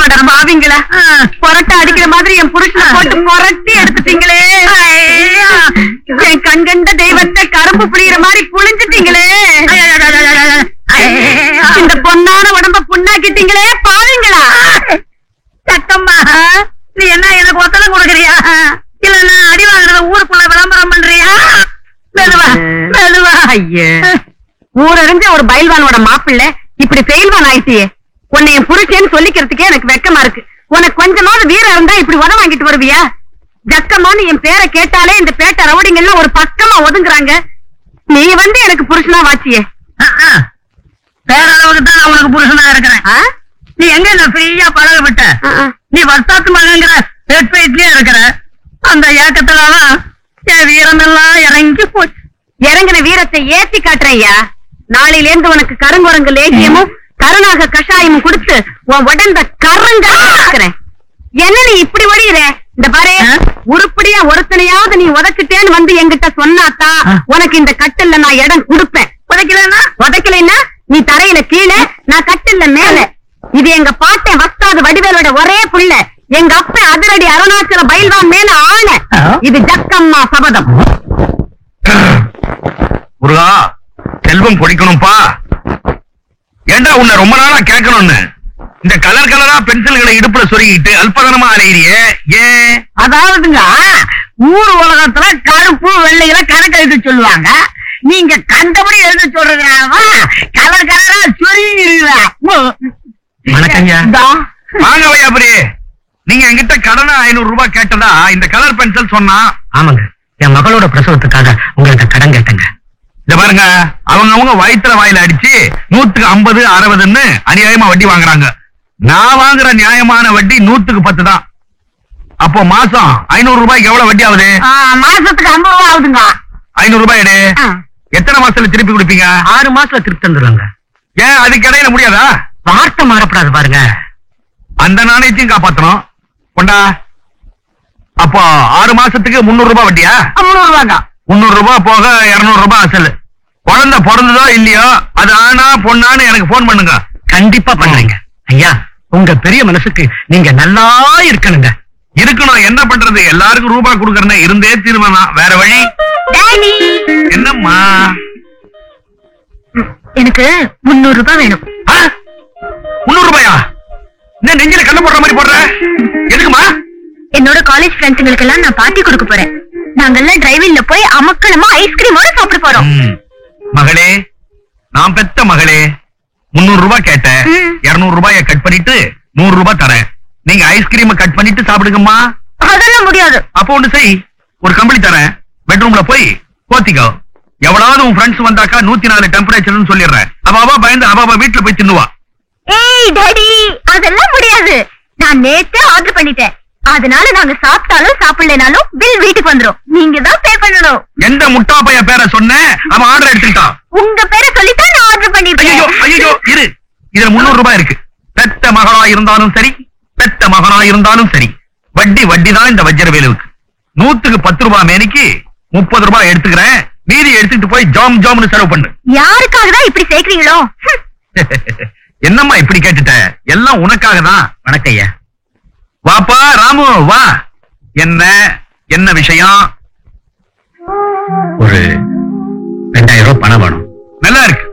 பாவீங்களா, புரட்ட அடிக்கிற மாதிரி என் புருஷனை போட்டு புரட்டி எடுத்துட்டீங்களே. என் கண்கண்ட தெய்வத்தை கரும்பு புளிகிற மாதிரி புளிஞ்சிட்டீங்களே. இந்த பொண்ணான உடம்ப புண்ணாக்கிட்டீங்களே பாவீங்களா. சத்தம்மா, நீ என்ன எனக்கு ஒத்தலம் கொடுக்குறியா, இல்ல நான் அடி வாங்குறத ஊருக்குள்ள விளம்பரம் பண்றியா? மெதுவா மெதுவா. ஐயா, ஊரறிஞ்ச ஒரு பயில்வானோட மாப்பிள்ளை இப்படி பெயில்வான் ஆயிட்டியே. உன்னை என் புருஷன்னு சொல்லிக்கிறதுக்கே எனக்கு வெக்கமா இருக்கு. உனக்கு கொஞ்சமாவது வீரம் இருந்தா இப்படி உத வாங்கிட்டு வருவியா? ஜக்கம்மான்னு என் பேரை கேட்டாலே இந்த பேட்டை ரவுடிங்கெல்லாம் ஒரு பக்கமா ஒதுங்குறாங்க. நீ வந்து எனக்கு புருஷனா வாச்சியே. பேரளவுக்கு தான் நான் உனக்கு புருஷனா இருக்கிறேன். நீ எங்க என்ன ஃப்ரீயா பழக விட்ட? நீ வர்த்தாத்து மகங்கிற வெட்பயிட்லயே இருக்கிற. அந்த ஏக்கத்துலதான் என் வீரம் எல்லாம் இறங்கி போச்சு. இறங்கின வீரத்தை ஏத்தி காட்டுறையா. நாளையில இருந்து உனக்கு கருங்குரங்கு லேகியமும் கருணாக கஷாயமும் கொடுத்து உன் உடம்ப கரங்கிறேன். என்ன நீ இப்படி ஒழிகிற? இந்த பாரு, உருப்படியா ஒருத்தனையாவது நீ உதக்கிட்டேன்னு வந்து என்கிட்ட சொன்னாத்தா உனக்கு இந்த கட்டில்ல நான் இடம் கொடுப்பேன். உதைக்கலைன்னா நீ தரையில கீழே, நான் கட்டில்ல மேல. இது எங்க பாட்டன் வஸ்தாது வடிவேலோட ஒரே புள்ள. எங்க அப்ப அதிரடி அருணாச்சல பயில்வான் மேல ஆன. இது ஜக்கம்மா சபதம். முருகா, செல்வம் பொடிக்கணும்பா. ஏண்டா உன்னை ரொம்ப நாளா கேட்கணும்னு இந்த கலர் கலரா பென்சில்களை இடுப்புல சொருகிட்டு அல்பதனமா அலையிறியே ஏன்? அதாவதுங்க, ஊர் உலகத்துல கருப்பு வெள்ளையில கணக்கு எழுதி சொல்லுவாங்க. நீங்க கண்டபடி எழுதி சொல்றதுனாலவா கலர் கலரா சொருகிடுவா. வாங்க வையாபுரி, நீங்க என்கிட்ட கடனை 500 ரூபாய் கேட்டதா இந்த கலர் பென்சில் சொன்னா? ஆமாங்க, என் மகளோட பிரசவத்துக்காக உங்களுக்கு கடன் கேட்டேங்க. இத பாருங்க, அவங்க வயிற்றுல வாயில அடிச்சு 100க்கு 50 60ன்னு அநியாயமா வட்டி வாங்குறாங்க. நான் வாங்குற நியாயமான வட்டி 100க்கு 10 தான். அப்போ மாசம் 500 ரூபாய்க்கு எவ்வளவு வட்டி ஆகுது? மாசத்துக்கு 50 ரூபாய் ஆகுதுங்க. 500 ரூபாய் எடு. எத்தனை மாசத்துல திருப்பி கொடுப்பீங்க? 6 மாசத்துல திருப்பி தந்துடுவாங்க. ஏன் அதுக்கு இடையில முடியாதா? வார்த்தை மாறப்படாது பாருங்க. அந்த நாணயத்தையும் காப்பாத்தணும். கொண்டா. அப்போ 6 மாசத்துக்கு 300 ரூபாய் வட்டியா? 300 ரூபாய்ங்க. 300 ரூபாய் போக 200 ரூபாய் அசல். குழந்தை பிறந்ததோ இல்லையோ அது ஆனா பொண்ணான்னு எனக்கு போன் பண்ணுங்க. கண்டிப்பா பண்றீங்க ஐயா. உங்க பெரிய மனசுக்கு நீங்க நல்லா இருக்கணுங்க. இருக்கணும், என்ன பண்றது, எல்லாருக்கும் ரூபாய் கொடுக்கறேன்னு இருந்தே தீர்மானம், வேற வழி. என்னம்மா? எனக்கு 300 ரூபாய் வேணும். 300 ரூபாயா? என்ன நெஞ்சில கண்ண போடுற மாதிரி போடுற? எதுக்குமா? என்னோட காலேஜ் ஃப்ரெண்ட்ஸுங்களுக்கு எல்லாம் நான் பார்ட்டி கொடுக்க போறேன். நாங்கெல்லாம் டிரைவிங்ல போய் அமக்களமா ஐஸ்கிரீமோட சாப்பிட போறோம். மகளே, நான் பெத்த மகளே, 300 ரூபாய் கேட்டேன். 200 ரூபாய கட் பண்ணிட்டு 100 ரூபாய் தரேன். நீங்க ஐஸ்கிரீம் கட் பண்ணிட்டு சாப்பிடுங்கம்மா. அதெல்லாம் முடியாது. அப்போ ஒண்ணு செய், ஒரு கம்பளி தரேன், பெட்ரூம்ல போய் போத்திக்கோ. எவ்வளவு உன் ஃப்ரெண்ட்ஸ் வந்தாக்கா 104 டெம்பரேச்சர்னு சொல்லிடுறேன். அவ பயந்து அவ வீட்டுல போய் தின்னுவா. ஏய் டாடி, அதெல்லாம் முடியாது. நான் நேத்தே ஆர்டர் பண்ணிட்டேன். அதனால நாங்க சாப்பிட்டாலும் சாப்பிடலனாலும் பில் வீட்டுக்கு வந்துரும். நீங்க தான் பே பண்ணணும். எந்த முட்டா பைய பேரை சொன்னேன், அவன் ஆர்டர் எடுத்துட்டான். உங்க பேரை சொல்லித்தான் நான் ஆர்டர் பண்ணிருக்கேன். ஐயோ இரு, இதுல 300 ரூபாய் இருக்கு. பெத்த மகளா இருந்தாலும் சரி, பெத்த மகனா இருந்தாலும் சரி, வட்டி தான் இந்த வஜ்ரவேலுவுக்கு. 100க்கு 10 ரூபாய் மேனிக்கு 30 ரூபாய் எடுத்துக்கிறேன். மீதி எடுத்துட்டு போய் ஜாம் ஜாம்னு செலவு பண்ணு. யாருக்காக தான் இப்படி சேர்க்கிறீங்களோ? என்னம்மா இப்படி கேட்டுட்ட? எல்லாம் உனக்காக தான். வணக்கம் ஐயா. வாப்பா ராமு வா. என்ன விஷயம்? ஒரு 2000 ரூபாய் பணம் வேணும். நல்லா இருக்கு.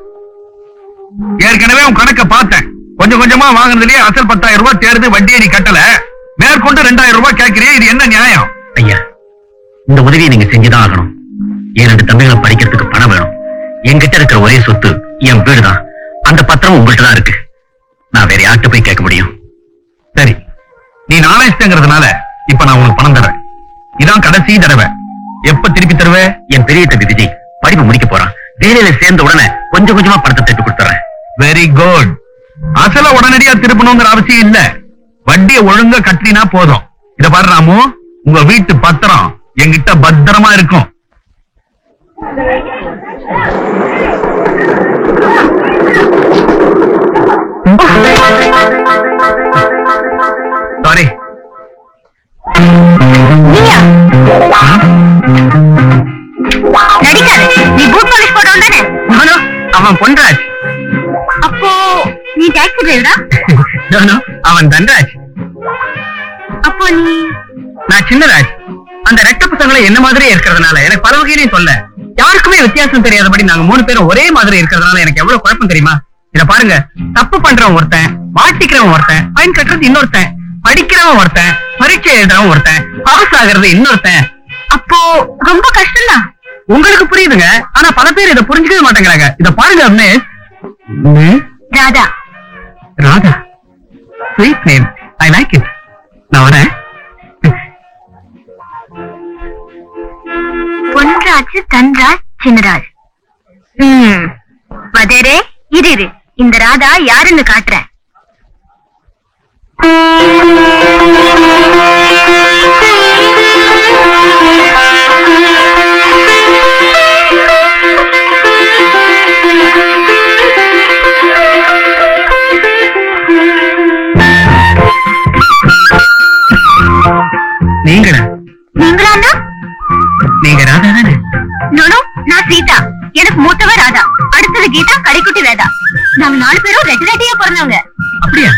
ஏற்கனவே உன் கணக்க பார்த்தேன். கொஞ்சம் கொஞ்சமா வாங்குறதுலயே அசல் 10,000 ரூபாய் தேர்ந்து வட்டியை நீ கட்டல. மேற்கொண்டு 2000 ரூபாய் கேட்கிறீ, இது என்ன நியாயம்? ஐயா, இந்த உதவியை நீங்க செஞ்சுதான் ஆகணும். என் 2 தம்பிகளை படிக்கிறதுக்கு பணம் வேணும். என்கிட்ட இருக்கிற ஒரே சொத்து என் வீடுதான். அந்த பத்திரம் உங்கள்கிட்ட தான் இருக்கு. நான் வேற யார்கிட்ட போய் கேட்க முடியும்? சரி, நீ நாணயங்கிறதுனால இப்ப நான் உனக்கு பணம் தரேன். இதான் கடைசி தடவை. எப்ப திருப்பி தருவே? என் பெரிய தம்பி விஜய் படிப்பு முடிக்க போறான். வேலையில சேர்ந்த உடனே கொஞ்சம் கொஞ்சமா பணத்தை தட்டு கொடுத்துறேன். Very good. அசல உடனடியா திருப்பணுங்கிற அவசியம் இல்ல. வட்டியை ஒழுங்கா கட்டினா போதும். இத பாரு ராமு, உங்க வீட்டு பத்திரம் என்கிட்ட பத்திரமா இருக்கும். சாரி. நடிக்காது. நீ பூட் பாலிஷ் போட்டவன் தானே? அவன் பொன்ராஜ். அப்போ நீ டாக்ஸி டிரைவரா? அவன் தன்ராஜ். மணி? நான் சின்னராஜ். அந்த ரெட்ட பசங்களை என்ன மாதிரியே இருக்கிறதுனால எனக்கு பல வகையிலையும் சொல்ல யாருக்குமே வித்தியாசம் தெரியாதபடி நாங்க 3 பேரும் ஒரே மாதிரி இருக்கிறதுனால எனக்கு எவ்வளவு குழப்பம் தெரியுமா? இத பாருங்க, தப்பு பண்றவன் ஒருத்தன், மாட்டிக்கிறவன் ஒருத்தன், பயன் கட்டுறது இன்னொருத்தன், படிக்கிறவன் ஒருத்தன், பரீட்சை எழுதுறவன் ஒருத்தன், பாஸ் ஆகிறது இன்னொருத்தன். அப்போ ரொம்ப கஷ்டம் தான். உங்களுக்கு புரியுதுங்க, ஆனா பல பேர் இதை புரிஞ்சுக்கவே மாட்டேங்கிறாங்க. இத பாருங்க miss. Radha. Radha, sweet name, I like it. நான் வரேன். பொன்ராஜ், தன்ராஜ், சின்னராஜ். வதேரே, இரு, இந்த ராதா யாருன்னு காட்டுறேன். நீங்களா? நீங்க ராதா தானே? நான் சீதா. எனக்கு மூத்தவ ராதா, அடுத்தது கீதா, கடைக்குட்டி வேதா. நாங்க 4 பேரும் ரெட்டியா பிறந்தவங்க. அப்படியா?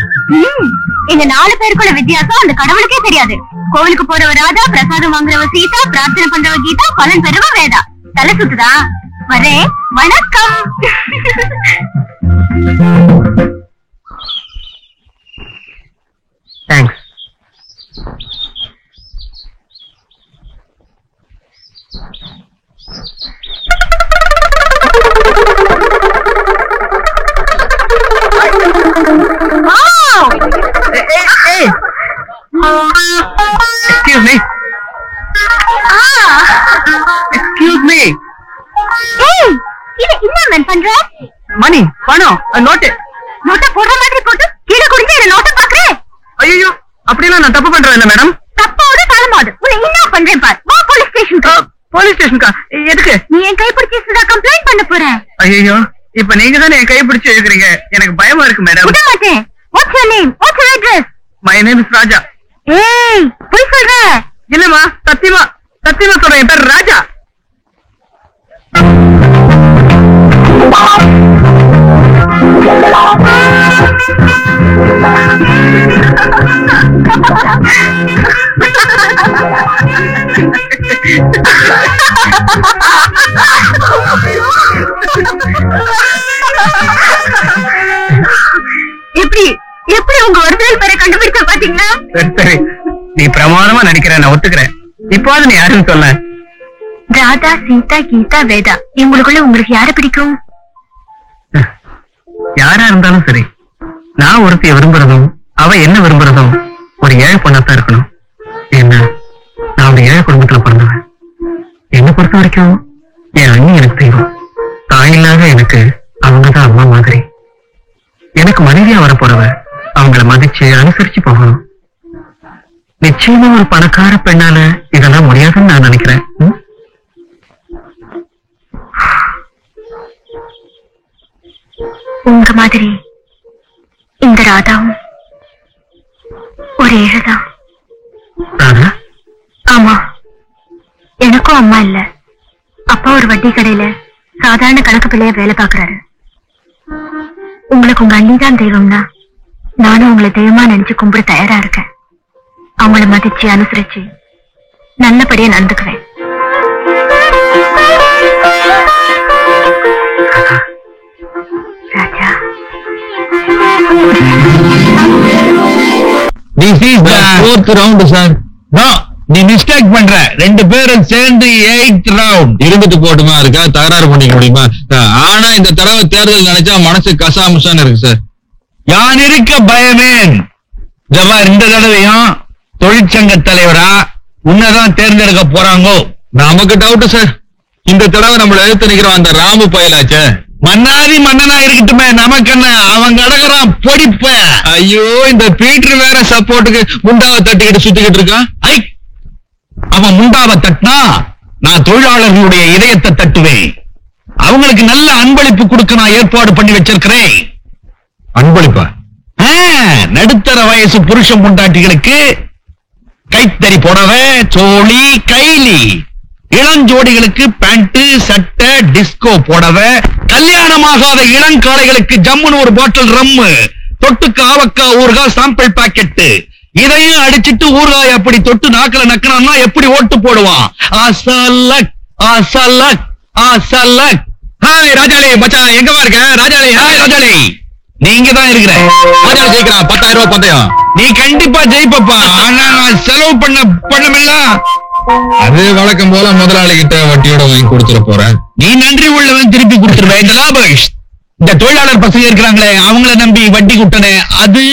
எங்க 4 பேருக்குள்ள வித்தியாசம் அந்த கடவுளுக்கே தெரியாது. கோவிலுக்கு போறவ ராதா, பிரசாதம் வாங்குறவ சீதா, பிரார்த்தனை பண்றவ கீதா, பலன் பெறுவ வேதா. தலை சுத்துதா? வரேன். வணக்கம். Thanks. Excuse me. Excuse me. Hey, இது என்ன மேன் பண்ற? மணி, பணம், நோட். நோட்ட போடுற மாதிரி போட்டு கீழே குடிஞ்சு இந்த நோட்ட பாக்குறே. ஐயோ, அப்படிலாம் நான் தப்பு பண்றேன் இல்ல மேடம். தப்போட காலமாடு. உன்னை என்ன பண்றேன் பார். வா போலீஸ் ஸ்டேஷனுக்கு. போலீஸ் ஸ்டேஷனுக்கா? எதுக்கு? நீ என் கை பிடிச்சு சுதா கம்ப்ளைண்ட் பண்ண போற. ஐயோ, இப்ப நீங்க தானே என் கை பிடிச்சு எழுதுறீங்க. எனக்கு பயமா இருக்கு மேடம். விட மாட்டேன். What's your name? What's your address? My name is Raja. ஏய், போய் சொல்ற. இல்லம்மா, சத்தியமா சொல்றேன். என் பேர் ராஜா. எப்படி உங்க ஒரிஜினல் பேரை கண்டுபிடிச்ச பாத்தீங்களா? சரி, நீ பிரமாதமா நடிக்கிற, நான் ஒத்துக்கிறேன். இப்போது நீ யாருன்னு சொல்ல. ராதா, சீதா, கீதா, வேதா. இவங்களுக்குள்ள உங்களுக்கு யாரை பிடிக்கும்? யாரா இருந்தாலும் சரி, நான் ஒருத்தைய விரும்புறதும் அவ என்ன விரும்புறதும் ஒரு ஏழை பொண்ணாத்தான் இருக்கணும். என்ன, நான் ஒரு ஏழை குடும்பத்துல பிறந்தவன். என்னை பொறுத்த வரைக்கும் என் அண்ணி எனக்கு தெய்வம். தாயில்லாத எனக்கு அவங்கதான் அம்மா மாதிரி. எனக்கு மனைவியா வர போறவ அவங்கள மதிச்சு அனுசரிச்சு போகணும். நிச்சயமா ஒரு பணக்கார பெண்ணால இதெல்லாம் முடியாதுன்னு நான் நினைக்கிறேன். உங்க மாதிரி இந்த ராதாவும் ஒரு ஏழைதான். ராதா? ஆமா, எனக்கும் அம்மா இல்ல. அப்பா ஒரு வட்டி கடையில சாதாரண கணக்கு பிள்ளைய வேலை பாக்குறாரு. உங்களுக்கு உங்க அண்ணிதான் தெய்வம்னா நானும் உங்களை தெய்வமா நினைச்சு கும்பிட தயாரா இருக்கேன். அவங்கள மதிச்சு அனுசரிச்சு நல்லபடியா நடந்துக்குவேன். ராஜா, This is the 4th round, sir. No, நீ மிஸ்டேக் பண்ற. 2 பேரும் சேர்ந்து 8th ரவுண்ட். இருந்துட்டு போட்டுமா இருக்கா, தகராறு பண்ணிக்க முடியுமா? ஆனா இந்த தடவை தேர்தல் நினைச்சா மனசு கசாமுசான்னு இருக்கு சார். யான் இருக்க பயமேன். இந்த தடவையும் தொழிற்சங்க தலைவரா உன்னதான் தேர்ந்தெடுக்க போறாங்கோ. நமக்கு டவுட் சார். இந்த தடவை நம்மள எழுத்து நிக்கிறோம் அந்த ராமு பயலாச்சே. மன்னாதி மன்னனா இருக்கட்டுமே, நமக்கு என்ன, அவன் கடகரான் பொடிப்ப. ஐயோ, இந்த பீட்டர் வேற சப்போர்ட்டுக்கு முண்டாவை தட்டிக்கிட்டு சுத்திக்கிட்டு இருக்கான். அவன் முண்டாவை தட்டினா நான் தொழிலாளர்களுடைய இதயத்தை தட்டுவேன். அவங்களுக்கு நல்ல அன்பளிப்பு கொடுக்க நான் ஏற்பாடு பண்ணி வச்சிருக்கிறேன். அன்பளிப்பா? நடுத்தர வயசு புருஷன் பொண்டாட்டிகளுக்கு கைத்தறி புடவை, சோழி, கைலி. இளஞ்சோடிகளுக்கு பேண்ட், சட்டை, டிஸ்கோ புடவை. கல்யாணமாகாத இளங்காளைகளுக்கு ஜம்முன்னு ஒரு பாட்டில் ரம்மு, தொட்டுக்கு ஆவக்கா ஊறுகாய் சாம்பிள் பாக்கெட்டு. இதையும் அடிச்சிட்டு ஊறுகாய் அப்படி தொட்டு நாக்குல நக்கணும்னா எப்படி ஓட்டு போடுவான்? அசலக் அசலக் அசலக். ஹாய் ராஜாளி மச்சான், எங்கவா இருக்க? ராஜாளி, ஹாய் ராஜாளி. நீங்க தான் இருக்கிற. ராஜாளி ஜெயிக்கிறான். 10,000 ரூபாய் பந்தயம். நீ கண்டிப்பா ஜெயிப்பப்பா. ஆனா நான் செலவு பண்ண பணமெல்லாம் அது வழக்கம் போல முதலாளி கிட்ட வட்டியோட வாங்கி கொடுத்துட போறேன். நீ நன்றி உள்ளவன், திருப்பி கொடுத்துருவேன். இந்த லாபம் இந்த தொழிலாளர் பசங்க இருக்கிறாங்களே, அவங்கள நம்பி வட்டி குட்டனே, அது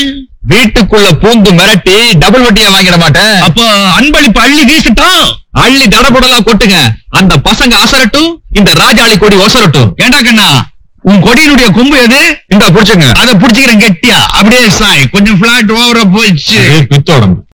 வீட்டுக்குள்ள பூந்து மிரட்டி டபுள் வட்டியா வாங்கிட மாட்டேன். அப்ப அன்பளிப்பு அள்ளி வீசிட்டோம். அள்ளி தடபுடலாம் கொட்டுங்க. அந்த பசங்க அசரட்டும், இந்த ராஜாளி கொடி ஒசரட்டும். ஏண்டா கண்ணா, உன் கொடியினுடைய கொம்பு எது? இந்த புடிச்சுங்க. அதை புடிச்சுக்கிறேன் கெட்டியா. அப்படியே சாய், கொஞ்சம் பிளாட் ஓவரா போயிடுச்சு. பித்தோடம்.